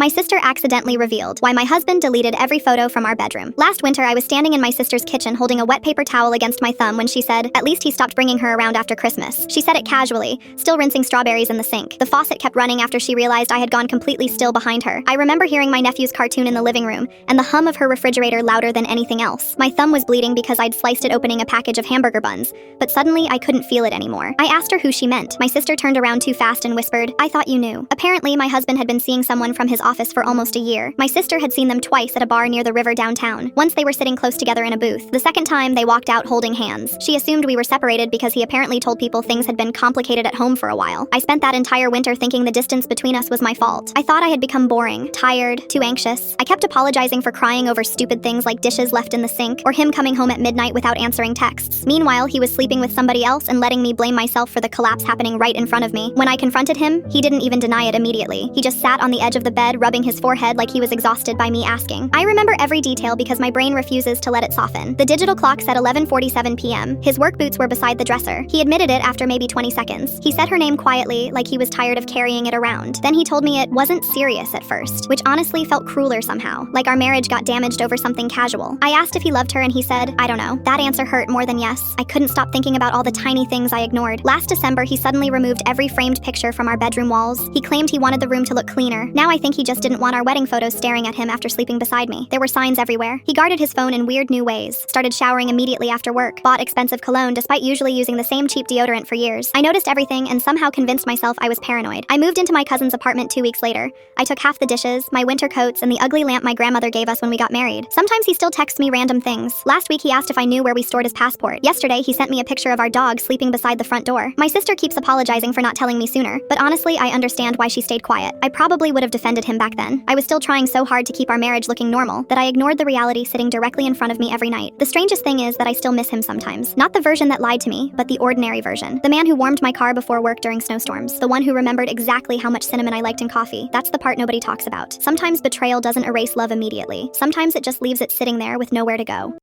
My sister accidentally revealed why my husband deleted every photo from our bedroom. Last winter, I was standing in my sister's kitchen holding a wet paper towel against my thumb when she said, "At least he stopped bringing her around after Christmas." She said it casually, still rinsing strawberries in the sink. The faucet kept running after she realized I had gone completely still behind her. I remember hearing my nephew's cartoon in the living room, and the hum of her refrigerator louder than anything else. My thumb was bleeding because I'd sliced it opening a package of hamburger buns, but suddenly I couldn't feel it anymore. I asked her who she meant. My sister turned around too fast and whispered, "I thought you knew." Apparently, my husband had been seeing someone from his office for almost a year. My sister had seen them twice at a bar near the river downtown. Once they were sitting close together in a booth. The second time, they walked out holding hands. She assumed we were separated because he apparently told people things had been complicated at home for a while. I spent that entire winter thinking the distance between us was my fault. I thought I had become boring, tired, too anxious. I kept apologizing for crying over stupid things like dishes left in the sink or him coming home at midnight without answering texts. Meanwhile, he was sleeping with somebody else and letting me blame myself for the collapse happening right in front of me. When I confronted him, he didn't even deny it immediately. He just sat on the edge of the bed, rubbing his forehead like he was exhausted by me asking. I remember every detail because my brain refuses to let it soften. The digital clock said 11:47 p.m. His work boots were beside the dresser. He admitted it after maybe 20 seconds. He said her name quietly, like he was tired of carrying it around. Then he told me it wasn't serious at first, which honestly felt crueler somehow, like our marriage got damaged over something casual. I asked if he loved her and he said, "I don't know." That answer hurt more than yes. I couldn't stop thinking about all the tiny things I ignored. Last December, he suddenly removed every framed picture from our bedroom walls. He claimed he wanted the room to look cleaner. Now I think he just didn't want our wedding photos staring at him after sleeping beside me. There were signs everywhere. He guarded his phone in weird new ways, started showering immediately after work, bought expensive cologne despite usually using the same cheap deodorant for years. I noticed everything and somehow convinced myself I was paranoid. I moved into my cousin's apartment 2 weeks later. I took half the dishes, my winter coats, and the ugly lamp my grandmother gave us when we got married. Sometimes he still texts me random things. Last week he asked if I knew where we stored his passport. Yesterday he sent me a picture of our dog sleeping beside the front door. My sister keeps apologizing for not telling me sooner, but honestly I understand why she stayed quiet. I probably would have defended him back then. I was still trying so hard to keep our marriage looking normal that I ignored the reality sitting directly in front of me every night. The strangest thing is that I still miss him sometimes. Not the version that lied to me, but the ordinary version. The man who warmed my car before work during snowstorms. The one who remembered exactly how much cinnamon I liked in coffee. That's the part nobody talks about. Sometimes betrayal doesn't erase love immediately. Sometimes it just leaves it sitting there with nowhere to go.